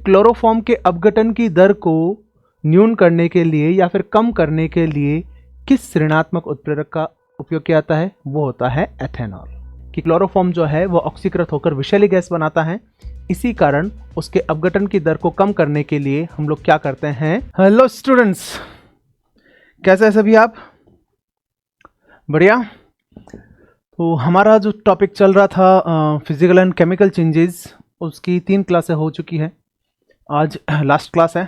Chloroform के अपघटन की दर को न्यून करने के लिए या फिर कम करने के लिए किस ऋणात्मक उत्प्रेरक का उपयोग किया जाता है? वो होता है एथेनॉल। कि क्लोरोफॉर्म जो है वो ऑक्सीकृत होकर विषैली गैस बनाता है, इसी कारण उसके अपघटन की दर को कम करने के लिए हम लोग क्या करते हैं? हेलो स्टूडेंट्स, कैसे हैं सभी आप? बढ़िया। तो हमारा जो टॉपिक चल रहा था फिजिकल एंड केमिकल चेंजेस, उसकी 3 क्लासें हो चुकी है। आज लास्ट क्लास है,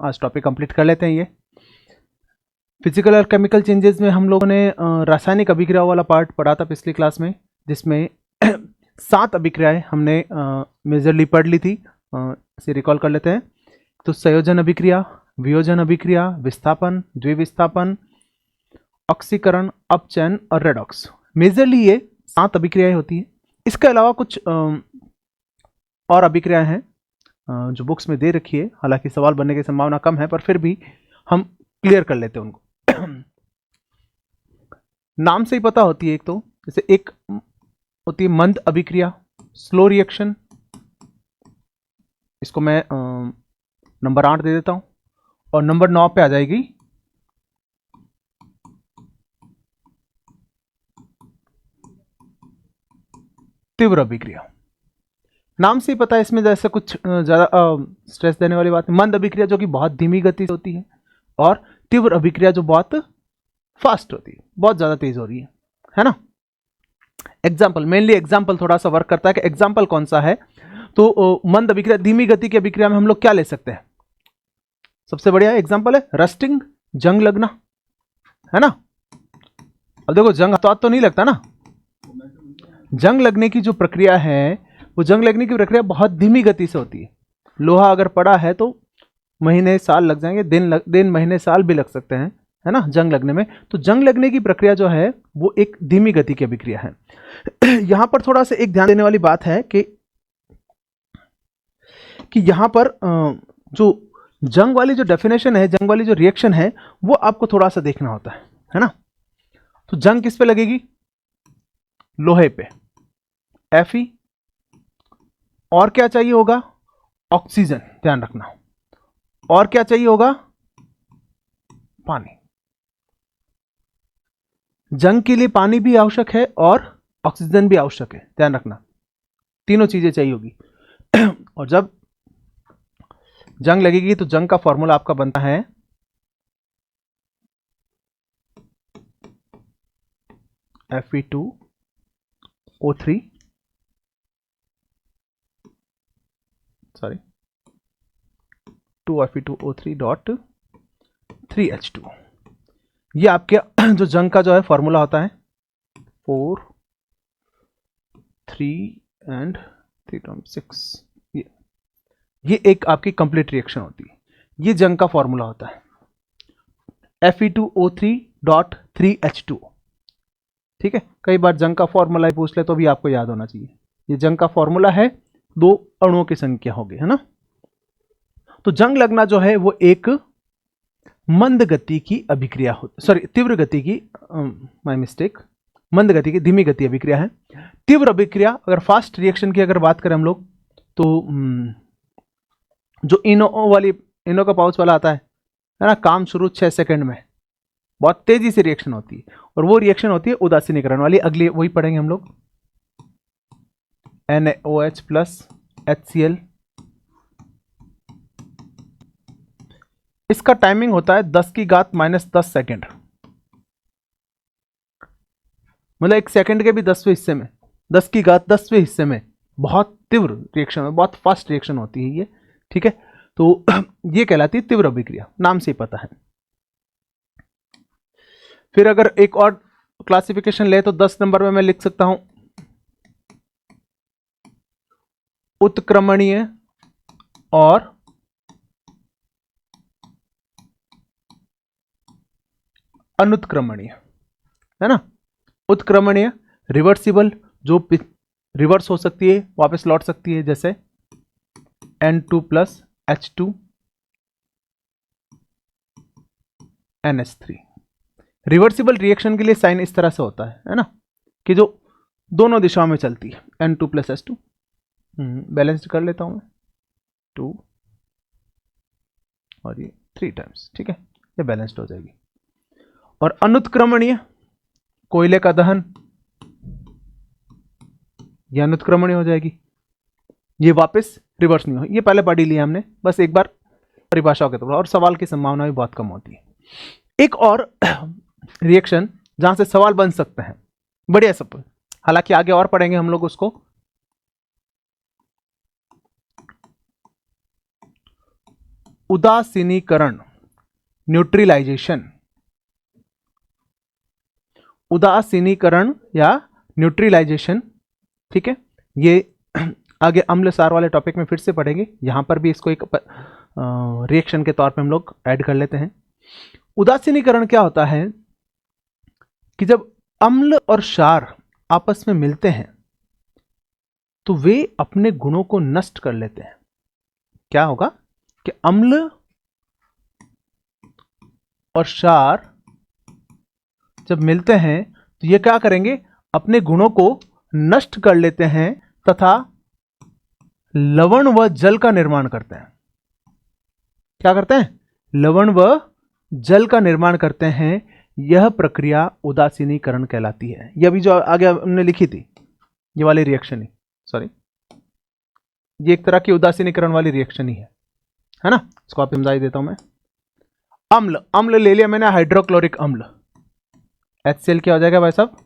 आज टॉपिक कंप्लीट कर लेते हैं। ये फिजिकल और केमिकल चेंजेस में हम लोगों ने रासायनिक अभिक्रियाओं वाला पार्ट पढ़ा था पिछली क्लास में, जिसमें 7 अभिक्रियाएं हमने मेजरली पढ़ ली थी। इसे रिकॉल कर लेते हैं। तो संयोजन अभिक्रिया, वियोजन अभिक्रिया, विस्थापन, द्विविस्थापन, ऑक्सीकरण, अपचयन और रेडॉक्स। मेजरली ये 7 अभिक्रियाएं होती हैं। इसके अलावा कुछ और अभिक्रियाएं हैं जो बुक्स में दे रखी है, हालांकि सवाल बनने की संभावना कम है, पर फिर भी हम क्लियर कर लेते हैं उनको। नाम से ही पता होती है। एक तो जैसे एक होती है मंद अभिक्रिया, स्लो रिएक्शन, इसको मैं नंबर 8 दे देता हूं, और नंबर 9 पे आ जाएगी तीव्र अभिक्रिया। नाम से ही पता है, इसमें जैसे कुछ ज़्यादा स्ट्रेस देने वाली बात है। मंद अभिक्रिया जो कि बहुत धीमी गति से होती है, और तीव्र अभिक्रिया जो बहुत फास्ट होती है, बहुत ज़्यादा तेज हो रही है ना। एग्जाम्पल, मेनली एग्जाम्पल थोड़ा सा वर्क करता है कि एग्जाम्पल कौन सा है। तो मंद अभिक्रिया, धीमी गति की अभिक्रिया में हम लोग क्या ले सकते हैं? सबसे बढ़िया एग्जाम्पल है रस्टिंग, जंग लगना, है ना। अब देखो, जंग तो नहीं लगता ना। जंग लगने की जो प्रक्रिया है, वो जंग लगने की प्रक्रिया बहुत धीमी गति से होती है। लोहा अगर पड़ा है तो महीने साल लग जाएंगे, दिन महीने साल भी लग सकते हैं, है ना, जंग लगने में। तो जंग लगने की प्रक्रिया जो है वो एक धीमी गति की अभिक्रिया है। यहां पर थोड़ा सा एक ध्यान देने वाली बात है कि यहां पर जो जंग वाली जो डेफिनेशन है, जंग वाली जो रिएक्शन है, वो आपको थोड़ा सा देखना होता है ना। तो जंग किस पे लगेगी? लोहे पे, Fe, और क्या चाहिए होगा? ऑक्सीजन, ध्यान रखना। और क्या चाहिए होगा? पानी। जंग के लिए पानी भी आवश्यक है और ऑक्सीजन भी आवश्यक है, ध्यान रखना। तीनों चीजें चाहिए होगी। और जब जंग लगेगी तो जंग का फॉर्मूला आपका बनता है Fe2O3 2Fe2O3.3H2। ये आपके जो जंग का जो है फॉर्मूला होता है 4 3 एंड 3.6। ये एक आपकी कंप्लीट रिएक्शन होती है। ये जंग का फॉर्मूला होता है Fe2O3.3H2। ठीक है, कई बार जंग का फॉर्मूला ही पूछ ले तो भी आपको याद होना चाहिए। ये जंग का फॉर्मूला है, 2 अणुओं की संख्या होगी, है ना। तो जंग लगना जो है वो एक मंद गति की अभिक्रिया होती, सॉरी तीव्र गति की, माय मिस्टेक, मंद गति की, धीमी गति अभिक्रिया है। तीव्र अभिक्रिया, अगर फास्ट रिएक्शन की अगर बात करें हम लोग, तो जो इनो का पाउच वाला आता है ना, काम शुरू 6 सेकंड में, बहुत तेजी से रिएक्शन होती है, और वो रिएक्शन होती है उदासीनीकरण वाली। अगली वही पढ़ेंगे हम लोग, NaOH प्लस HCl। इसका टाइमिंग होता है 10⁻⁻10 सेकेंड, मतलब 1 सेकेंड के भी 10वें हिस्से में, 10⁻10वें हिस्से में बहुत तीव्र रिएक्शन है, बहुत फास्ट रिएक्शन होती है ये। ठीक है, तो ये कहलाती है तीव्र अभिक्रिया, नाम से ही पता है। फिर अगर एक और क्लासिफिकेशन ले तो 10 नंबर में मैं लिख सकता हूं उत्क्रमणीय और अनुत्क्रमणीय, है ना। उत्क्रमणीय रिवर्सिबल, जो रिवर्स हो सकती है, वापस लौट सकती है, जैसे N2 plus H2 NH3। Reversible reaction के लिए साइन इस तरह से होता है ना, कि जो दोनों दिशाओं में चलती है, N2 प्लस H2। बैलेंस्ड कर लेता हूं मैं, 2 और ये 3 टाइम्स, ठीक है, ये बैलेंस्ड हो जाएगी। और अनुत्क्रमणीय, कोयले का दहन, ये अनुत्क्रमणीय हो जाएगी, ये वापस रिवर्स नहीं हो। ये पहले पढ़ ही लिया हमने, बस एक बार परिभाषाओं के तौर, और सवाल की संभावना भी बहुत कम होती है। एक और रिएक्शन जहां से सवाल बन सकते हैं, बढ़िया सब, हालांकि आगे और पढ़ेंगे हम लोग उसको। उदासीनीकरण, न्यूट्रलाइजेशन, उदासीनीकरण या न्यूट्रलाइजेशन, ठीक है, ये आगे अम्ल सार वाले टॉपिक में फिर से पढ़ेंगे। यहां पर भी इसको एक रिएक्शन के तौर पे हम लोग ऐड कर लेते हैं। उदासीनीकरण क्या होता है कि जब अम्ल और क्षार आपस में मिलते हैं तो वे अपने गुणों को नष्ट कर लेते हैं। क्या होगा कि अम्ल और क्षार जब मिलते हैं तो ये क्या करेंगे, अपने गुणों को नष्ट कर लेते हैं तथा लवण व जल का निर्माण करते हैं। क्या करते हैं, लवण व जल का निर्माण करते हैं। यह प्रक्रिया उदासीनीकरण कहलाती है। यह भी जो आगे हमने लिखी थी, ये वाली रिएक्शन ही, सॉरी, ये एक तरह की उदासीनीकरण वाली रिएक्शन ही है ना। इसको आप समझा ही देता हूं मैं। अम्ल, अम्ल ले लिया मैंने, हाइड्रोक्लोरिक अम्ल, HCl क्या हो जाएगा भाई साहब,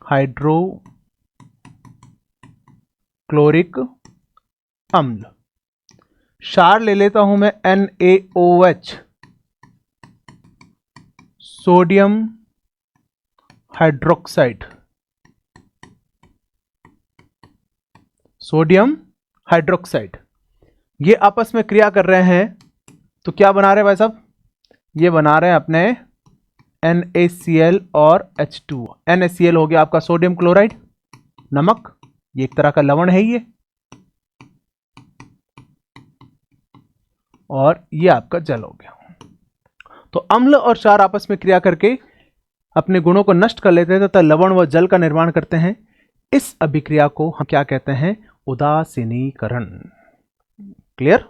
हाइड्रोक्लोरिक अम्ल। क्षार ले लेता हूं मैं, NaOH, sodium hydroxide, sodium hydroxide, ये आपस में क्रिया कर रहे हैं तो क्या बना रहे हैं भाई साहब, ये बना रहे हैं अपने NaCl और H2O। NaCl हो गया आपका सोडियम क्लोराइड, नमक, ये एक तरह का लवण है ये, और ये आपका जल हो गया। तो अम्ल और क्षार आपस में क्रिया करके अपने गुणों को नष्ट कर लेते हैं तथा लवण व जल का निर्माण करते हैं। इस अभिक्रिया को हम क्या कहते हैं, उदासीनीकरण। क्लियर।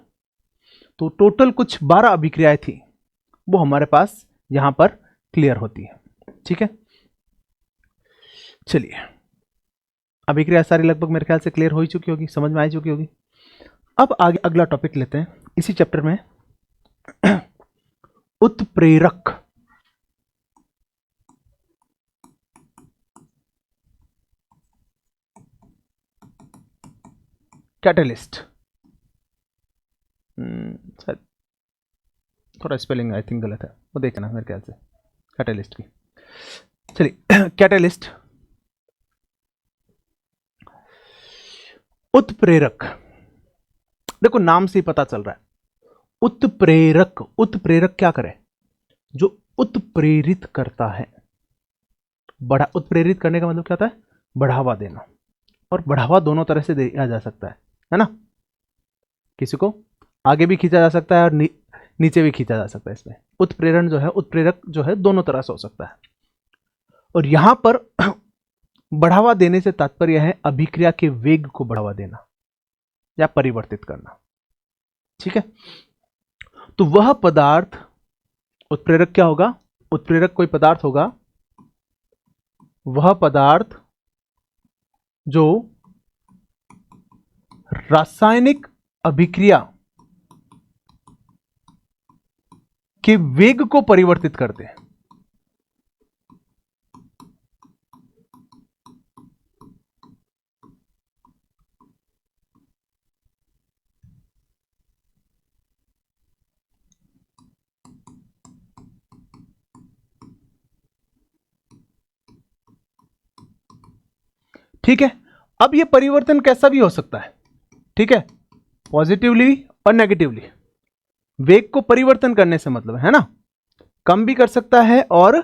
तो टोटल कुछ 12 अभिक्रियाएं थी, वो हमारे पास यहां पर क्लियर होती है, ठीक है। चलिए, अभिक्रिया सारी लगभग मेरे ख्याल से क्लियर हो ही चुकी होगी, समझ में आ चुकी होगी। अब आगे अगला टॉपिक लेते हैं इसी चैप्टर में, उत्प्रेरक। कैटलिस्ट, सर थोड़ा स्पेलिंग आई थिंक गलत है, वो देखना मेरे ख्याल से कैटलिस्ट की। चलिए, कैटलिस्ट, उत्प्रेरक, देखो नाम से ही पता चल रहा है, उत्प्रेरक। उत्प्रेरक क्या करे, जो उत्प्रेरित करता है। उत्प्रेरित करने का मतलब क्या होता है, बढ़ावा देना, और बढ़ावा दोनों तरह से दिया जा सकता है ना। किसी को आगे भी खींचा जा सकता है और नीचे भी खींचा जा सकता है। इसमें उत्प्रेरण जो है, उत्प्रेरक जो है, दोनों तरह से हो सकता है। और यहां पर बढ़ावा देने से तात्पर्य है अभिक्रिया के वेग को बढ़ावा देना या परिवर्तित करना, ठीक है। तो वह पदार्थ, उत्प्रेरक क्या होगा, उत्प्रेरक कोई पदार्थ होगा, वह पदार्थ जो रासायनिक अभिक्रिया के वेग को परिवर्तित करते हैं। ठीक है। अब यह परिवर्तन कैसा भी हो सकता है, ठीक है, पॉजिटिवली और नेगेटिवली। वेग को परिवर्तन करने से मतलब है ना, कम भी कर सकता है और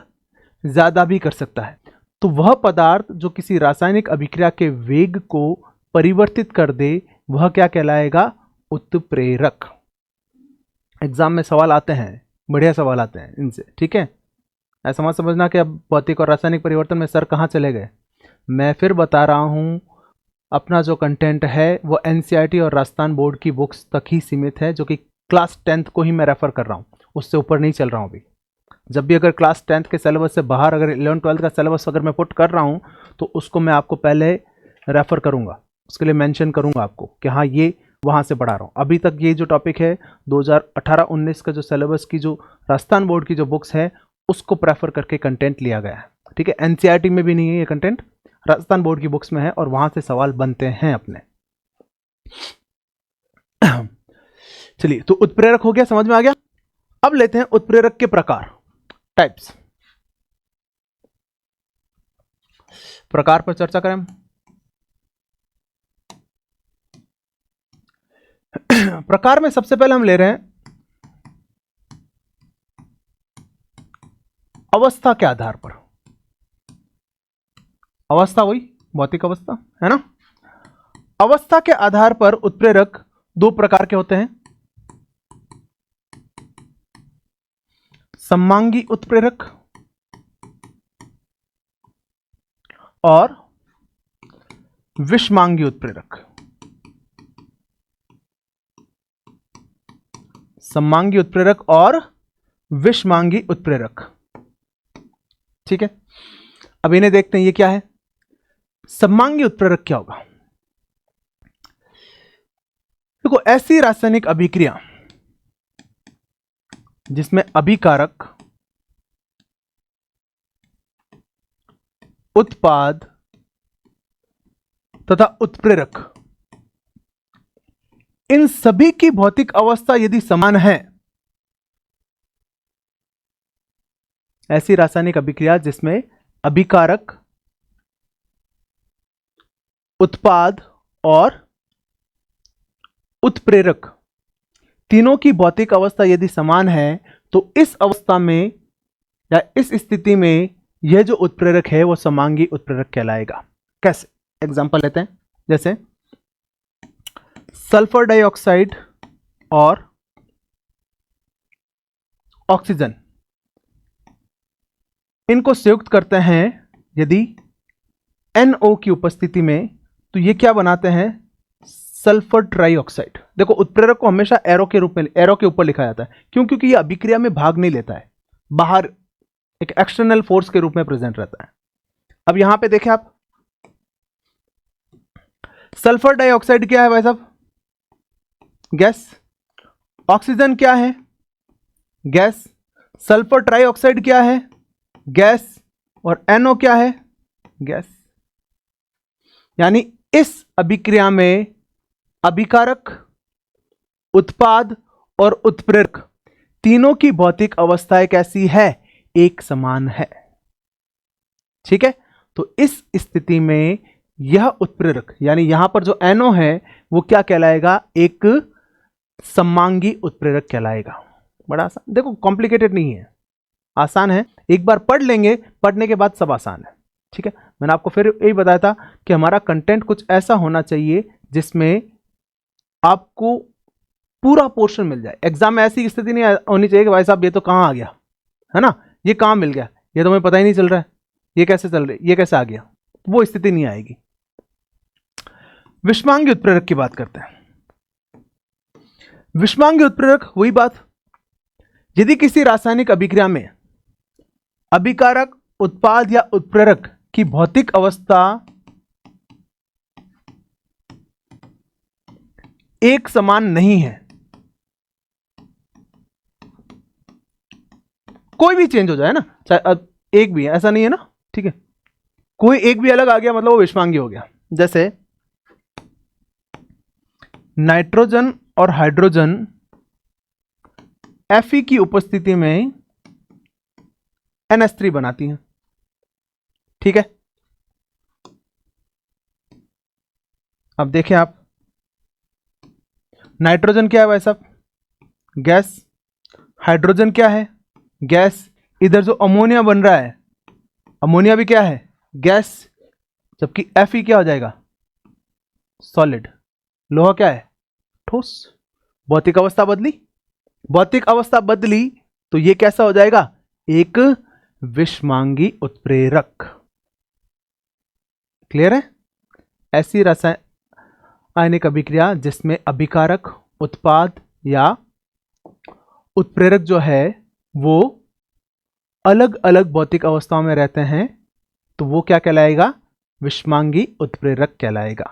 ज्यादा भी कर सकता है। तो वह पदार्थ जो किसी रासायनिक अभिक्रिया के वेग को परिवर्तित कर दे, वह क्या कहलाएगा, उत्प्रेरक। एग्जाम में सवाल आते हैं, बढ़िया सवाल आते हैं इनसे, ठीक है। ऐसा मत समझना कि अब भौतिक और रासायनिक परिवर्तन में सर कहां चले गए। मैं फिर बता रहा हूं, अपना जो कंटेंट है वो एनसीईआरटी और राजस्थान बोर्ड की बुक्स तक ही सीमित है, जो कि क्लास 10th को ही मैं रेफर कर रहा हूँ, उससे ऊपर नहीं चल रहा हूँ अभी। जब भी अगर क्लास 10th के सिलेबस से बाहर अगर 11 12 का सिलेबस अगर मैं पुट कर रहा हूँ तो उसको मैं आपको पहले रेफर करूँगा, उसके लिए मेंशन करूँगा आपको कि हाँ ये वहाँ से पढ़ा रहा हूँ। अभी तक ये जो टॉपिक है 2018-19 का जो सिलेबस की जो राजस्थान बोर्ड की जो बुक्स है उसको प्रेफर करके कंटेंट लिया गया है, ठीक है। एनसीईआरटी में भी नहीं है ये कंटेंट, राजस्थान बोर्ड की बुक्स में है और वहाँ से सवाल बनते हैं अपने। चलिए, तो उत्प्रेरक हो गया, समझ में आ गया। अब लेते हैं उत्प्रेरक के प्रकार, टाइप्स। प्रकार पर चर्चा करें। प्रकार में सबसे पहले हम ले रहे हैं अवस्था के आधार पर। अवस्था वही भौतिक अवस्था है ना। अवस्था के आधार पर उत्प्रेरक दो प्रकार के होते हैं, सममांगी उत्प्रेरक और विषमांगी उत्प्रेरक। सममांगी उत्प्रेरक और विषमांगी उत्प्रेरक, ठीक है। अब इन्हें देखते हैं, ये क्या है। सममांगी उत्प्रेरक क्या होगा। देखो, ऐसी रासायनिक अभिक्रिया जिसमें अभिकारक, उत्पाद तथा उत्प्रेरक, इन सभी की भौतिक अवस्था यदि समान है, ऐसी रासायनिक अभिक्रिया जिसमें अभिकारक, उत्पाद और उत्प्रेरक तीनों की भौतिक अवस्था यदि समान है, तो इस अवस्था में या इस स्थिति में यह जो उत्प्रेरक है वो सममांगी उत्प्रेरक कहलाएगा। कैसे, एग्जांपल लेते हैं। जैसे सल्फर डाइऑक्साइड और ऑक्सीजन, इनको संयुक्त करते हैं यदि NO की उपस्थिति में, तो ये क्या बनाते हैं, सल्फर ट्राइऑक्साइड। देखो, उत्प्रेरक को हमेशा एरो के रूप में, एरो के ऊपर लिखा जाता है। क्यों? क्योंकि ये अभिक्रिया में भाग नहीं लेता है, बाहर एक एक्सटर्नल फोर्स के रूप में प्रेजेंट रहता है। अब यहां पे देखें आप, सल्फर डाइऑक्साइड क्या है भाई साहब, गैस। ऑक्सीजन क्या है, गैस। सल्फर ट्राइऑक्साइड क्या है, गैस। और NO क्या है, गैस। यानी इस अभिक्रिया में अभिकारक, उत्पाद और उत्प्रेरक तीनों की भौतिक अवस्थाएं कैसी है, एक समान है, ठीक है। तो इस स्थिति में यह उत्प्रेरक यानी यहां पर जो NO है वो क्या कहलाएगा, एक सममांगी उत्प्रेरक कहलाएगा। बड़ा आसान, देखो कॉम्प्लिकेटेड नहीं है, आसान है। एक बार पढ़ लेंगे, पढ़ने के बाद सब आसान है, ठीक है। मैंने आपको फिर यही बताया था कि हमारा कंटेंट कुछ ऐसा होना चाहिए जिसमें आपको पूरा पोर्शन मिल जाए। एग्जाम में ऐसी स्थिति नहीं होनी चाहिए कि भाई साहब ये तो कहां आ गया, है ना, ये कहां मिल गया, ये तो हमें पता ही नहीं चल रहा है, ये कैसे चल रहा है, ये कैसे आ गया, वो स्थिति नहीं आएगी। विषमांगी उत्प्रेरक की बात करते हैं। विषमांगी उत्प्रेरक वही बात, यदि किसी रासायनिक अभिक्रिया में अभिकारक, उत्पाद या उत्प्रेरक की भौतिक अवस्था एक समान नहीं है, कोई भी चेंज हो जाए ना, चाहे एक भी है, ऐसा नहीं है ना, ठीक है, कोई एक भी अलग आ गया मतलब वो विषमांगी हो गया। जैसे नाइट्रोजन और हाइड्रोजन Fe की उपस्थिति में NH3 बनाती हैं, ठीक है। अब देखें आप, नाइट्रोजन क्या है भाई साहब, गैस। हाइड्रोजन क्या है, गैस। इधर जो अमोनिया बन रहा है, अमोनिया भी क्या है, गैस। जबकि Fe क्या हो जाएगा, सॉलिड। लोहा क्या है, ठोस। भौतिक अवस्था बदली, भौतिक अवस्था बदली तो ये कैसा हो जाएगा, एक विषमांगी उत्प्रेरक। क्लियर है। ऐसी आयनिक अभिक्रिया जिसमें अभिकारक, उत्पाद या उत्प्रेरक जो है वो अलग अलग भौतिक अवस्थाओं में रहते हैं, तो वो क्या कहलाएगा? विषमांगी उत्प्रेरक कहलाएगा।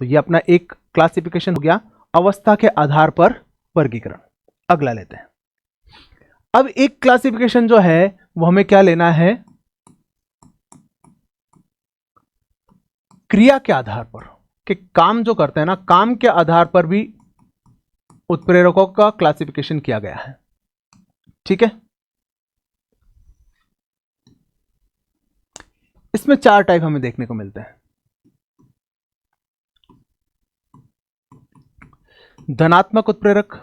तो ये अपना एक क्लासिफिकेशन हो गया, अवस्था के आधार पर वर्गीकरण। अगला लेते हैं। अब एक क्लासिफिकेशन जो है वो हमें क्या लेना है? क्रिया के आधार पर, कि काम जो करते हैं ना, काम के आधार पर भी उत्प्रेरकों का क्लासिफिकेशन किया गया है। ठीक है, इसमें 4 टाइप हमें देखने को मिलते हैं। धनात्मक उत्प्रेरक,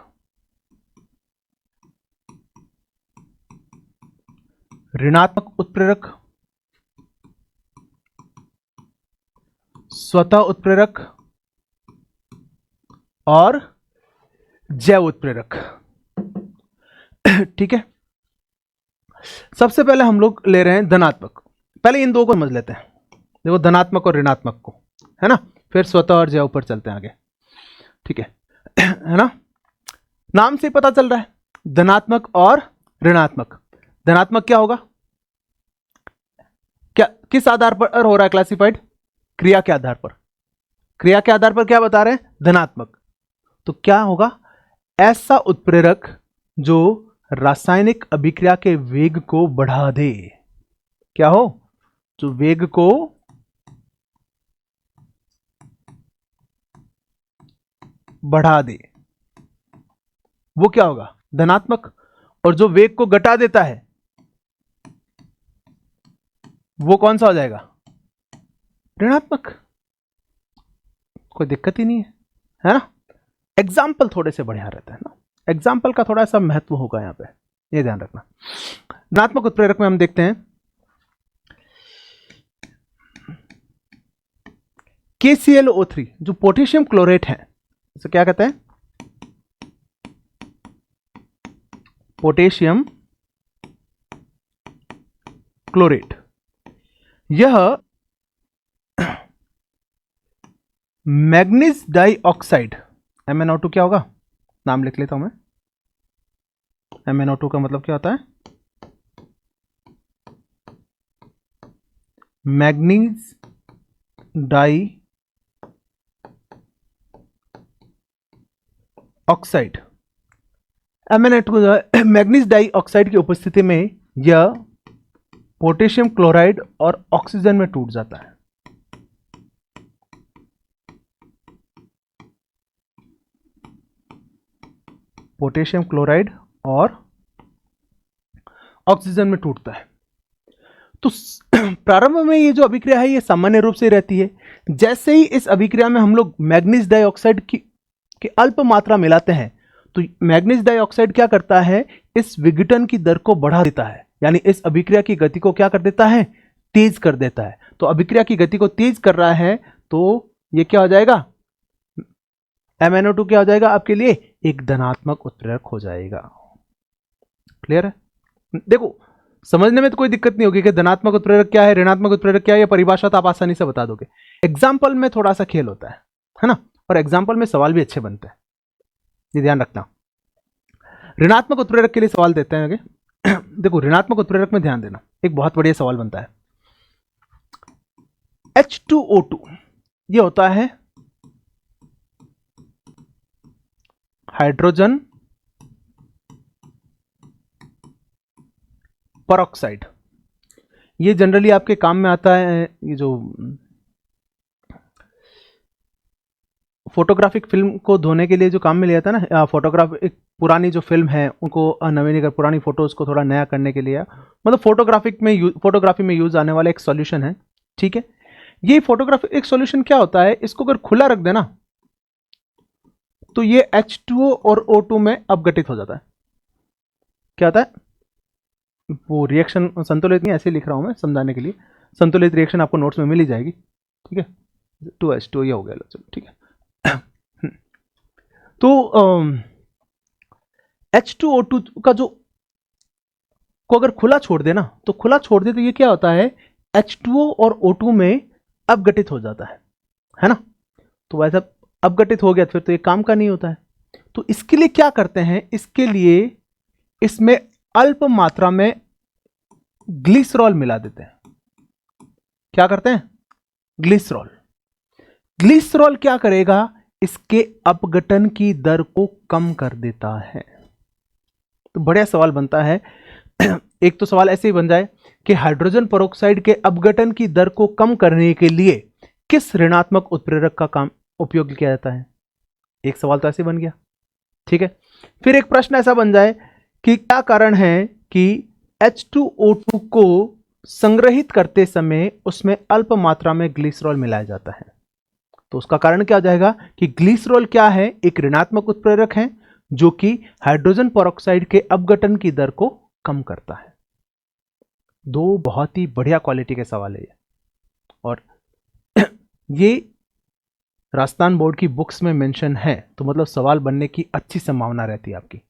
ऋणात्मक उत्प्रेरक, स्वतः उत्प्रेरक और जैव उत्प्रेरक। ठीक है, सबसे पहले हम लोग ले रहे हैं धनात्मक। पहले इन दो को समझ लेते हैं। देखो, धनात्मक और ऋणात्मक को, है ना, फिर स्वतः और जैव पर चलते हैं आगे। ठीक है ना, नाम से पता चल रहा है धनात्मक और ऋणात्मक। धनात्मक क्या होगा? क्या किस आधार पर हो रहा है क्लासिफाइड? क्रिया के आधार पर। क्रिया के आधार पर क्या बता रहे हैं? धनात्मक। तो क्या होगा? ऐसा उत्प्रेरक जो रासायनिक अभिक्रिया के वेग को बढ़ा दे। क्या हो? जो वेग को बढ़ा दे, वो क्या होगा? धनात्मक। और जो वेग को घटा देता है वो कौन सा हो जाएगा? ऋणात्मक। कोई दिक्कत ही नहीं है ना? एग्जाम्पल थोड़े से बढ़िया रहता है ना, एग्जाम्पल का थोड़ा सा महत्व होगा यहां पे, ये ध्यान रखना। ऋणात्मक उत्प्रेरक में हम देखते हैं KClO3 जो पोटेशियम क्लोरेट है, इसे क्या कहते हैं? Potassium chlorate. यह मैग्नीज डाइऑक्साइड, MnO2 क्या होगा? नाम लिख लेता हूं मैं। MnO2 का मतलब क्या होता है? Manganese dioxide. MnO2 manganese dioxide की उपस्थिति में यह पोटेशियम क्लोराइड और ऑक्सीजन में टूट जाता है। पोटेशियम क्लोराइड और ऑक्सीजन में टूटता है। तो प्रारंभ में ये जो अभिक्रिया है ये सामान्य रूप से रहती है। जैसे ही इस अभिक्रिया में हम लोग मैग्नीज डाइऑक्साइड की अल्प मात्रा मिलाते हैं तो मैग्नीज डाइऑक्साइड क्या करता है? इस विघटन की दर को बढ़ा देता है, यानी इस अभिक्रिया की गति को क्या कर देता है? तेज कर देता है। तो अभिक्रिया की गति को तेज कर रहा है तो ये क्या हो जाएगा? MnO2 क्या हो जाएगा आपके लिए? एक धनात्मक उत्प्रेरक हो जाएगा। क्लियर है? देखो, समझने में तो कोई दिक्कत नहीं होगी कि धनात्मक उत्प्रेरक क्या है, ऋणात्मक उत्प्रेरक क्या है, ये परिभाषा तो आप आसानी से बता दोगे। एग्जाम्पल में थोड़ा सा खेल होता है ना, और एग्जाम्पल में सवाल भी अच्छे बनते हैं, ये ध्यान रखना। ऋणात्मक उत्प्रेरक के लिए सवाल देते हैं आगे। देखो, ऋणात्मक उत्प्रेरक में ध्यान देना, एक बहुत बढ़िया सवाल बनता है। H2O2 ये होता है हाइड्रोजन परऑक्साइड। ये जनरली आपके काम में आता है, ये जो फोटोग्राफिक फिल्म को धोने के लिए जो काम में लिया था ना, एक पुरानी जो फिल्म है उनको नवीनीकरण, पुरानी फोटोज को थोड़ा नया करने के लिए, मतलब फोटोग्राफी में यूज आने वाला एक सॉल्यूशन है। ठीक है, ये फोटोग्राफी एक सॉल्यूशन क्या होता है? इसको अगर खुला रख देना तो ये H2O और O2 में अपघटित हो जाता है। क्या होता है? वो रिएक्शन संतुलित नहीं, ऐसे लिख रहा हूं मैं समझाने के लिए। संतुलित रिएक्शन आपको नोट्स में मिल ही जाएगी। ठीक है, 2H2 ये हो गया, चलो ठीक है। तो H2O2 का जो को अगर खुला छोड़ देना तो खुला छोड़ दे तो ये क्या होता है? H2O और O2 में अपघटित हो जाता है ना। तो वैसा अपघटित हो गया फिर तो ये काम का नहीं होता है। तो इसके लिए क्या करते हैं, इसके लिए इसमें अल्प मात्रा में ग्लिसरॉल मिला देते हैं। क्या करते हैं? ग्लिसरॉल। ग्लिसरॉल क्या करेगा? इसके अपघटन की दर को कम कर देता है। तो बढ़िया सवाल बनता है। एक तो सवाल ऐसे ही बन जाए कि हाइड्रोजन पेरोक्साइड के अपघटन की दर को कम करने के लिए किस ऋणात्मक उत्प्रेरक का काम उपयोग किया जाता है। एक सवाल तो ऐसे बन गया, ठीक है। फिर एक प्रश्न ऐसा बन जाए कि क्या कारण है कि H2O2 को संग्रहित करते समय उसमें अल्प मात्रा में ग्लिसरॉल मिलाया जाता है। तो उसका कारण क्या हो जाएगा कि ग्लिसरॉल क्या है? एक ऋणात्मक उत्प्रेरक है जो कि हाइड्रोजन पेरोक्साइड के अपघटन की दर को कम करता है। दो बहुत ही बढ़िया क्वालिटी के सवाल है ये, और ये राजस्थान बोर्ड की बुक्स में मेंशन है, तो मतलब सवाल बनने की अच्छी संभावना रहती है आपकी।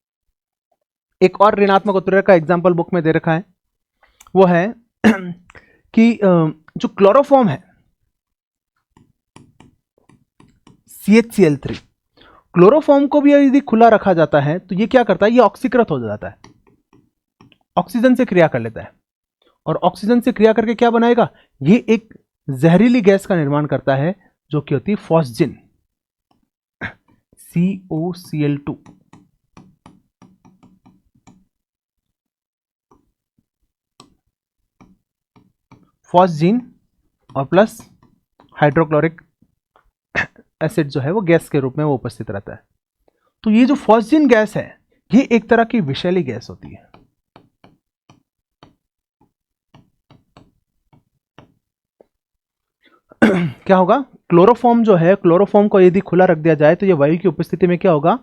एक और ऋणात्मक उत्प्रेरक का एग्जांपल बुक में दे रखा है, वो है कि जो क्लोरोफॉर्म है CHCl3, क्लोरोफॉर्म को भी यदि खुला रखा जाता है तो ये क्या करता है? ये ऑक्सीकृत हो जाता है, ऑक्सीजन से क्रिया कर लेता है, और ऑक्सीजन से क्रिया करके क्या बनाएगा? ये एक जहरीली गैस का निर्माण करता है जो कि होती है फॉस्जिन, COCl2। फॉस्जिन और प्लस हाइड्रोक्लोरिक एसिड जो है वो गैस के रूप में वो उपस्थित रहता है। तो ये जो फॉस्जिन गैस है ये एक तरह की विषैली गैस होती है। क्या होगा? क्लोरोफॉर्म जो है, क्लोरोफॉर्म को यदि खुला रख दिया जाए तो ये वायु की उपस्थिति में क्या होगा?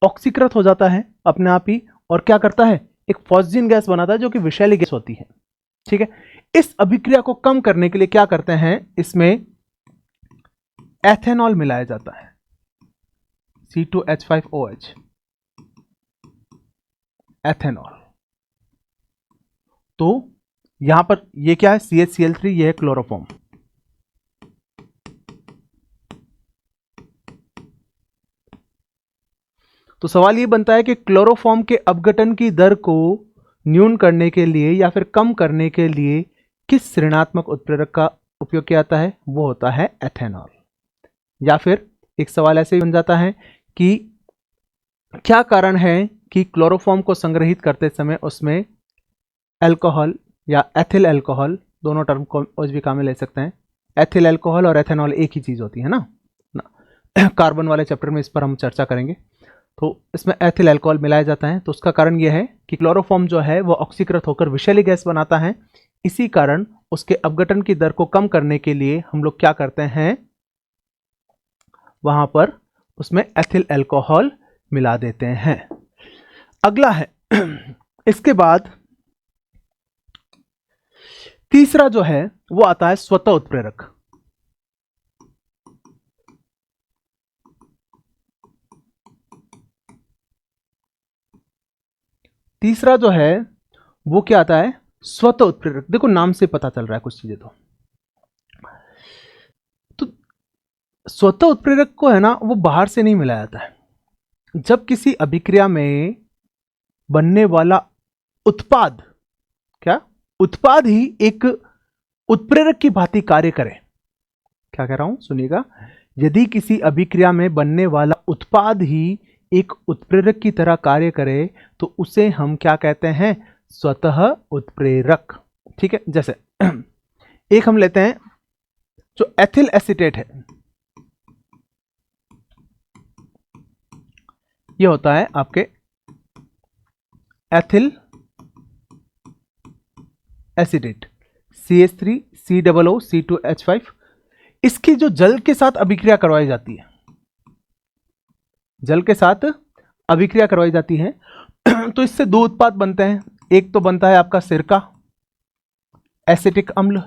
ऑक्सीकृत हो जाता है अपने आप ही, और क्या करता है? एक फॉस्जिन गैस बनाता है जो कि विषैली गैस होती है, ठीक है। इस अभिक्रिया को कम करने के लिए क्या करते हैं? इसमें एथेनॉल मिलाया जाता है, C2H5OH, एथेनॉल। तो यहां पर ये क्या है? CHCl3, ये है क्लोरोफॉर्म। तो सवाल ये बनता है कि क्लोरोफॉर्म के अपघटन की दर को न्यून करने के लिए या फिर कम करने के लिए किस ऋणात्मक उत्प्रेरक का उपयोग किया जाता है? वो होता है एथेनॉल। या फिर एक सवाल ऐसे ही बन जाता है कि क्या कारण है कि क्लोरोफॉर्म को संग्रहित करते समय उसमें अल्कोहल या एथिल अल्कोहल, दोनों टर्म को भी काम में ले सकते हैं। एथिल अल्कोहल और एथेनॉल एक ही चीज होती है ना, कार्बन वाले चैप्टर में इस पर हम चर्चा करेंगे। तो इसमें एथिल अल्कोहल मिलाया जाता है, तो उसका कारण यह है कि क्लोरोफॉर्म जो है वो ऑक्सीकृत होकर विषैली गैस बनाता है। इसी कारण उसके अपघटन की दर को कम करने के लिए हम लोग क्या करते हैं? वहां पर उसमें एथिल अल्कोहल मिला देते हैं। अगला है इसके बाद तीसरा जो है वो आता है स्वतः उत्प्रेरक। तीसरा जो है वो क्या आता है? स्वतः उत्प्रेरक। देखो नाम से पता चल रहा है कुछ चीजें। तो स्वतः उत्प्रेरक को है ना, वो बाहर से नहीं मिलाया जाता है। जब किसी अभिक्रिया में बनने वाला उत्पाद, क्या उत्पाद ही एक उत्प्रेरक की भांति कार्य करे। क्या कह रहा हूं? सुनिएगा। यदि किसी अभिक्रिया में बनने वाला उत्पाद ही एक उत्प्रेरक की तरह कार्य करे तो उसे हम क्या कहते हैं? स्वतः उत्प्रेरक, ठीक है। जैसे एक हम लेते हैं जो एथिल एसीटेट है, ये होता है आपके एथिल एसीटेट, CH3COO C2H5। इसकी जो जल के साथ अभिक्रिया करवाई जाती है, जल के साथ अभिक्रिया करवाई जाती है तो इससे दो उत्पाद बनते हैं। एक तो बनता है आपका सिरका, एसिटिक अम्ल,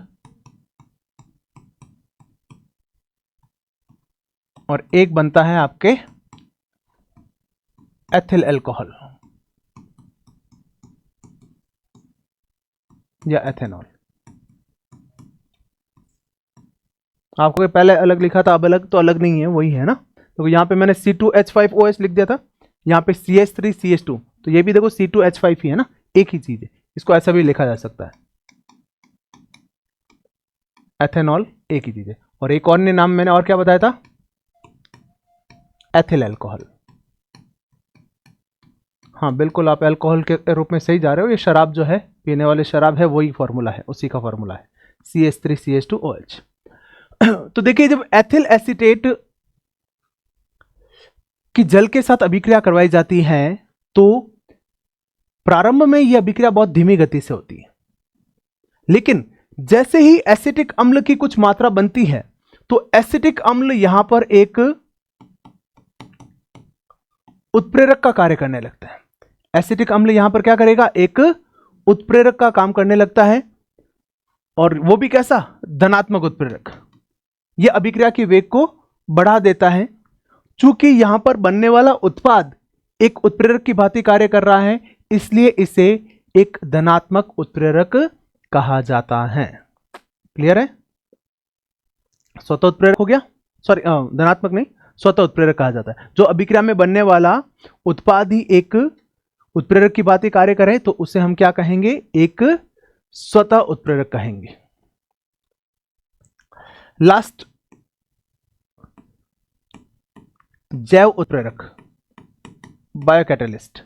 और एक बनता है आपके एथिल अल्कोहल या एथेनॉल। आपको पहले अलग लिखा था, अब अलग, तो अलग नहीं है, वही है ना। तो यहाँ पे मैंने C2H5OH लिख दिया था, यहाँ पे CH3CH2, तो ये भी देखो C2H5 ही है ना, एक ही चीज है, इसको ऐसा भी लिखा जा सकता है, एथेनॉल एक ही चीज है। और एक और ने नाम मैंने और क्या बताया था, एथिल अल्कोहल। हाँ बिल्कुल, आप अल्कोहल के रूप में सही जा रहे हो, ये शराब जो है, पीने वाले शराब है, वही फॉर्मूला है, उसी का फॉर्मूला है CH3CH2OH। तो देखिए, जब एथिल एसीटेट की जल के साथ अभिक्रिया करवाई जाती है तो प्रारंभ में यह अभिक्रिया बहुत धीमी गति से होती है, लेकिन जैसे ही एसिटिक अम्ल की कुछ मात्रा बनती है तो एसिटिक अम्ल यहां पर एक उत्प्रेरक का कार्य करने लगता है। एसिटिक अम्ल यहां पर क्या करेगा, एक उत्प्रेरक का काम करने लगता है, और वो भी कैसा, धनात्मक उत्प्रेरक। यह अभिक्रिया के वेग को बढ़ा देता है। चूंकि यहां पर बनने वाला उत्पाद एक उत्प्रेरक की भांति कार्य कर रहा है, इसलिए इसे एक धनात्मक उत्प्रेरक कहा जाता है। क्लियर है? स्वतः उत्प्रेरक हो गया, सॉरी धनात्मक नहीं, स्वतः उत्प्रेरक कहा जाता है। जो अभिक्रिया में बनने वाला उत्पाद ही एक उत्प्रेरक की भांति कार्य करे तो उसे हम क्या कहेंगे, एक स्वतः उत्प्रेरक कहेंगे। लास्ट, जैव उत्प्रेरक, बायोकैटालिस्ट।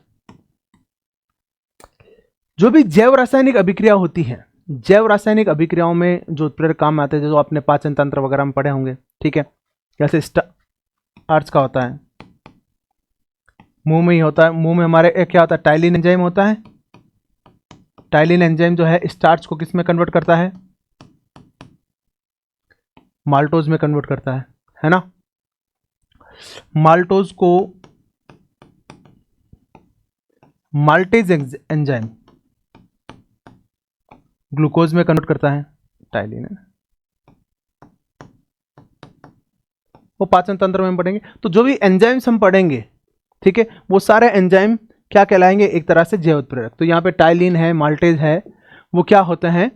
जो भी जैव रासायनिक अभिक्रिया होती है, जैव रासायनिक अभिक्रियाओं में जो उत्प्रेरक काम आते हैं, जो आपने पाचन तंत्र वगैरह में पढ़े होंगे, ठीक है, जैसे स्टार्च का होता है, मुंह में ही होता है, मुंह में हमारे क्या होता है, टाइलिन एंजाइम होता है। टाइलिन एंजाइम जो है स्टार्च को किस में कन्वर्ट करता है, माल्टोज में कन्वर्ट करता है ना। माल्टोज को माल्टेज एंजाइम ग्लूकोज में कन्वर्ट करता है, टाइलिन है, वो पाचन तंत्र में हम पढ़ेंगे। तो जो भी एंजाइम्स हम पढ़ेंगे, ठीक है, वो सारे एंजाइम क्या कहलाएंगे, एक तरह से जैव उत्प्रेरक। तो यहां पे टाइलिन है, माल्टेज है, वो क्या होते हैं,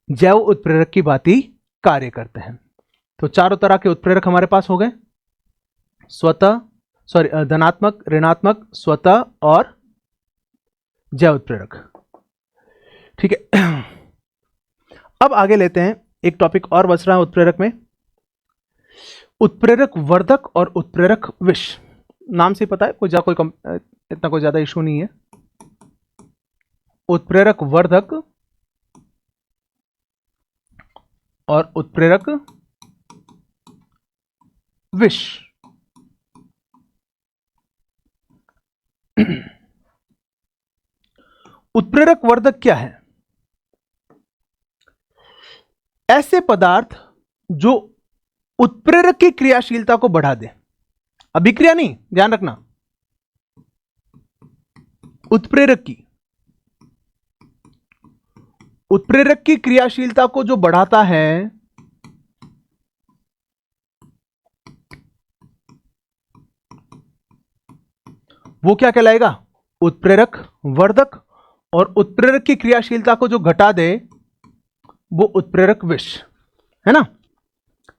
जैव उत्प्रेरक की भांति कार्य करते हैं। तो चारों तरह के उत्प्रेरक हमारे पास हो गए, स्वतः, सॉरी धनात्मक, ऋणात्मक, स्वतः और जैव उत्प्रेरक। ठीक है, अब आगे लेते हैं, एक टॉपिक और बच रहा है उत्प्रेरक में, उत्प्रेरक वर्धक और उत्प्रेरक विष। नाम से पता है, इतना कोई ज्यादा इशू नहीं है। उत्प्रेरक वर्धक और उत्प्रेरक विष। उत्प्रेरक वर्धक क्या है? ऐसे पदार्थ जो उत्प्रेरक की क्रियाशीलता को बढ़ा दे, अभिक्रिया नहीं, ध्यान रखना, उत्प्रेरक की क्रियाशीलता को जो बढ़ाता है, वो क्या कहलाएगा, उत्प्रेरक वर्धक। और उत्प्रेरक की क्रियाशीलता को जो घटा दे, वो उत्प्रेरक विष, है ना।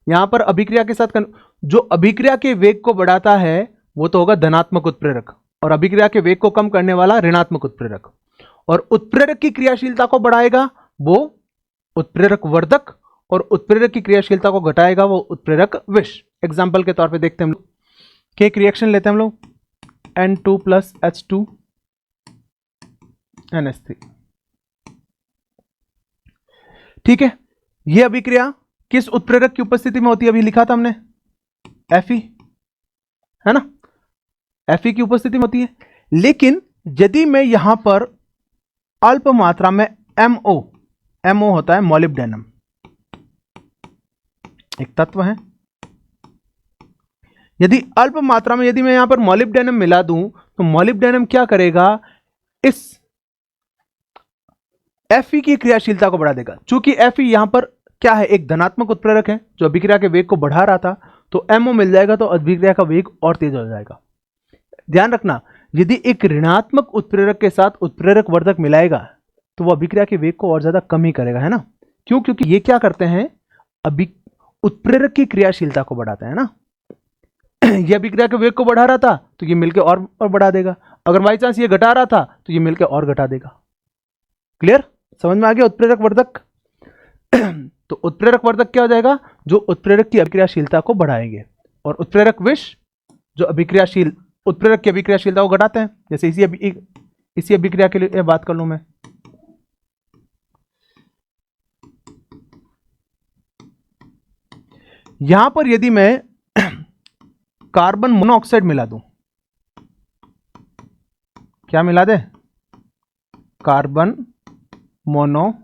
यहां पर अभिक्रिया के साथ जो अभिक्रिया के वेग को बढ़ाता है वो तो होगा धनात्मक उत्प्रेरक, और अभिक्रिया के वेग को कम करने वाला ऋणात्मक उत्प्रेरक। और उत्प्रेरक की क्रियाशीलता को बढ़ाएगा वो उत्प्रेरक वर्धक, और उत्प्रेरक की क्रियाशीलता को घटाएगा वो उत्प्रेरक विष। एग्जाम्पल के तौर पे देखते हैं हम लोग, एक रिएक्शन लेते हैं हम लोग, N2 + H2 NH3। ठीक है, यह अभिक्रिया किस उत्प्रेरक की उपस्थिति में होती है, अभी लिखा था हमने Fe, है ना, Fe की उपस्थिति में होती है। लेकिन यदि मैं यहां पर अल्प मात्रा में MO होता है मोलिब्डेनम, एक तत्व है, यदि अल्प मात्रा में यदि मैं यहां पर मोलिब्डेनम मिला दूं तो मोलिब्डेनम क्या करेगा, इस Fe की क्रियाशीलता को बढ़ा देगा। चूंकि Fe यहां पर क्या है, एक धनात्मक उत्प्रेरक है जो अभिक्रिया के वेग को बढ़ा रहा था, तो MO मिल जाएगा तो अभिक्रिया का वेग और तेज हो जाएगा। ध्यान रखना, यदि एक ऋणात्मक उत्प्रेरक के साथ उत्प्रेरक वर्धक मिलाएगा तो वो अभिक्रिया के वेग को और ज्यादा कम ही करेगा, है ना। क्यों? क्योंकि ये क्या करते हैं, उत्प्रेरक की क्रियाशीलता को बढ़ाते हैं ना। ये अभिक्रिया के वेग को बढ़ा रहा था तो ये मिलकर और बढ़ा देगा, अगर बाई चांस ये घटा रहा था तो ये मिलकर और घटा देगा। क्लियर, समझ में आ गया उत्प्रेरक वर्धक। तो उत्प्रेरक वर्धक क्या हो जाएगा, जो उत्प्रेरक की अभिक्रियाशीलता को बढ़ाएंगे, और उत्प्रेरक विष जो अभिक्रियाशील उत्प्रेरक की अभिक्रियाशीलता को घटाते हैं। जैसे इसी अभिक्रिया के लिए बात कर लूं मैं, यहां पर यदि मैं कार्बन मोनोऑक्साइड मिला दूं, क्या मिला दे, कार्बन मोनोऑक्साइड,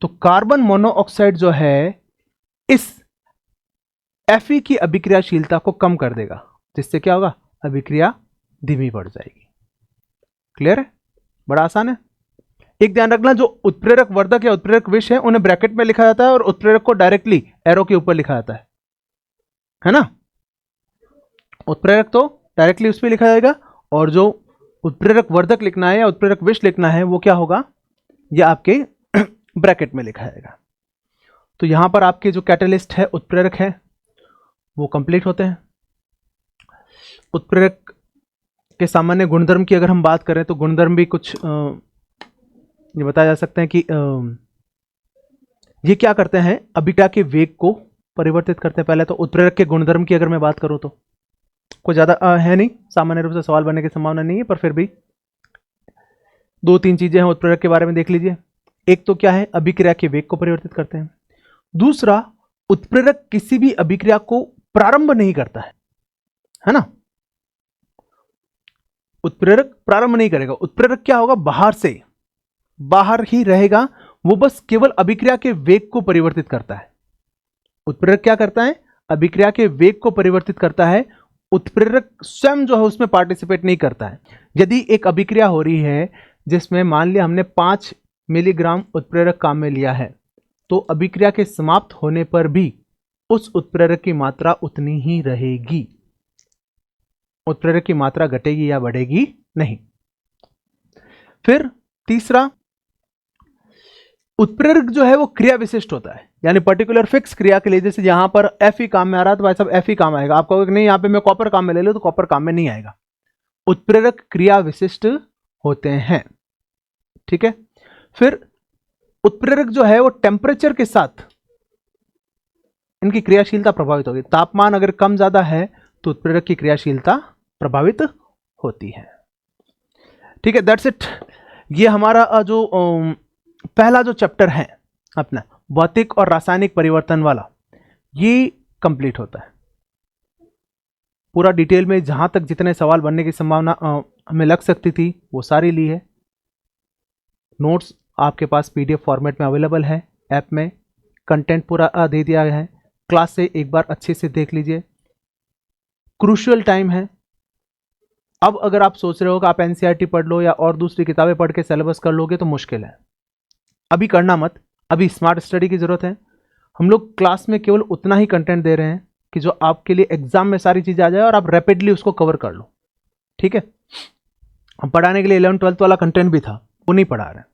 तो कार्बन मोनोऑक्साइड जो है इस Fe की अभिक्रियाशीलता को कम कर देगा, जिससे क्या होगा, अभिक्रिया धीमी बढ़ जाएगी। क्लियर है, बड़ा आसान है। एक ध्यान रखना, जो उत्प्रेरक वर्धक या उत्प्रेरक विष है उन्हें ब्रैकेट में लिखा जाता है और उत्प्रेरक को डायरेक्टली एरो के ऊपर लिखा जाता है ना। उत्प्रेरक तो डायरेक्टली उस पर लिखा जाएगा, और जो उत्प्रेरक वर्धक लिखना है या उत्प्रेरक विष लिखना है वो क्या होगा, ये आपके ब्रैकेट में लिखा जाएगा। तो यहां पर आपके जो कैटलिस्ट है, उत्प्रेरक है, वो कंप्लीट होते हैं। उत्प्रेरक के सामान्य गुणधर्म की अगर हम बात करें तो गुणधर्म भी कुछ ये बताया जा सकते हैं कि ये क्या करते हैं, अभिक्रिया के वेग को परिवर्तित करते हैं। पहले तो उत्प्रेरक के गुणधर्म की अगर मैं बात करूं तो कोई ज्यादा है नहीं, सामान्य रूप से सवाल बनने की संभावना नहीं है, पर फिर भी 2-3 चीजें हैं उत्प्रेरक के बारे में देख लीजिए। एक तो क्या है, अभिक्रिया के वेग को परिवर्तित करते हैं। दूसरा, उत्प्रेरक किसी भी अभिक्रिया को प्रारंभ नहीं करता है ना। उत्प्रेरक प्रारंभ नहीं करेगा, उत्प्रेरक क्या होगा, बाहर ही रहेगा, वो बस केवल अभिक्रिया के वेग को परिवर्तित करता है। उत्प्रेरक क्या करता है, अभिक्रिया के वेग को परिवर्तित करता है, उत्प्रेरक स्वयं जो है उसमें पार्टिसिपेट नहीं करता है। यदि एक अभिक्रिया हो रही है जिसमें मान लिया हमने 5 मिलीग्राम उत्प्रेरक काम में लिया है, तो अभिक्रिया के समाप्त होने पर भी उस उत्प्रेरक की मात्रा उतनी ही रहेगी, उत्प्रेरक की मात्रा घटेगी या बढ़ेगी नहीं। फिर तीसरा, उत्प्रेरक जो है वो क्रिया विशिष्ट होता है, यानी पर्टिकुलर फिक्स क्रिया के लिए, जैसे यहां पर Fe काम में आ रहा है तो भाई साहब Fe काम आएगा। आप कहोगे नहीं यहां पे मैं कॉपर काम में ले लूं तो कॉपर काम में नहीं आएगा। उत्प्रेरक क्रिया विशिष्ट होते हैं, ठीक है। फिर उत्प्रेरक जो है वो टेम्परेचर के साथ इनकी क्रियाशीलता प्रभावित होगी। तापमान अगर कम ज्यादा है तो उत्प्रेरक की क्रियाशीलता प्रभावित होती है, ठीक है। That's it. ये हमारा जो पहला जो चैप्टर है अपना भौतिक और रासायनिक परिवर्तन वाला, ये कंप्लीट होता है। पूरा डिटेल में जहां तक जितने सवाल बनने की संभावना हमें लग सकती थी वो सारी ली है। नोट्स आपके पास PDF फॉर्मेट में अवेलेबल है, ऐप में कंटेंट पूरा दे दिया है। क्लास से एक बार अच्छे से देख लीजिए, क्रूशियल टाइम है। अब अगर आप सोच रहे हो कि आप NCERT पढ़ लो या और दूसरी किताबें पढ़ के सिलेबस कर लोगे तो मुश्किल है, अभी करना मत। अभी स्मार्ट स्टडी की जरूरत है। हम लोग क्लास में केवल उतना ही कंटेंट दे रहे हैं कि जो आपके लिए एग्जाम में सारी चीजें आ जाए और आप रैपिडली उसको कवर कर लो, ठीक है। हम पढ़ाने के लिए 11th-12th वाला कंटेंट भी था, वो नहीं पढ़ा रहे हैं।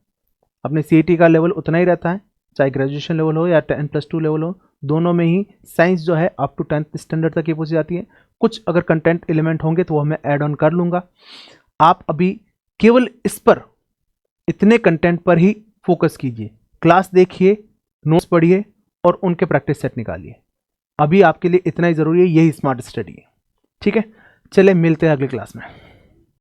अपने CET का लेवल उतना ही रहता है, चाहे ग्रेजुएशन लेवल हो या 10+2 लेवल हो, दोनों में ही साइंस जो है अप टू 10th स्टैंडर्ड तक ही पूछी जाती है। कुछ अगर कंटेंट एलिमेंट होंगे तो वो मैं ऐड ऑन कर लूंगा। आप अभी केवल इस पर, इतने कंटेंट पर ही फोकस कीजिए। क्लास देखिए, नोट्स पढ़िए और उनके प्रैक्टिस सेट निकालिए। अभी आपके लिए इतना ही जरूरी है, यही स्मार्ट स्टडी है, ठीक है। चले मिलते हैं अगली क्लास में।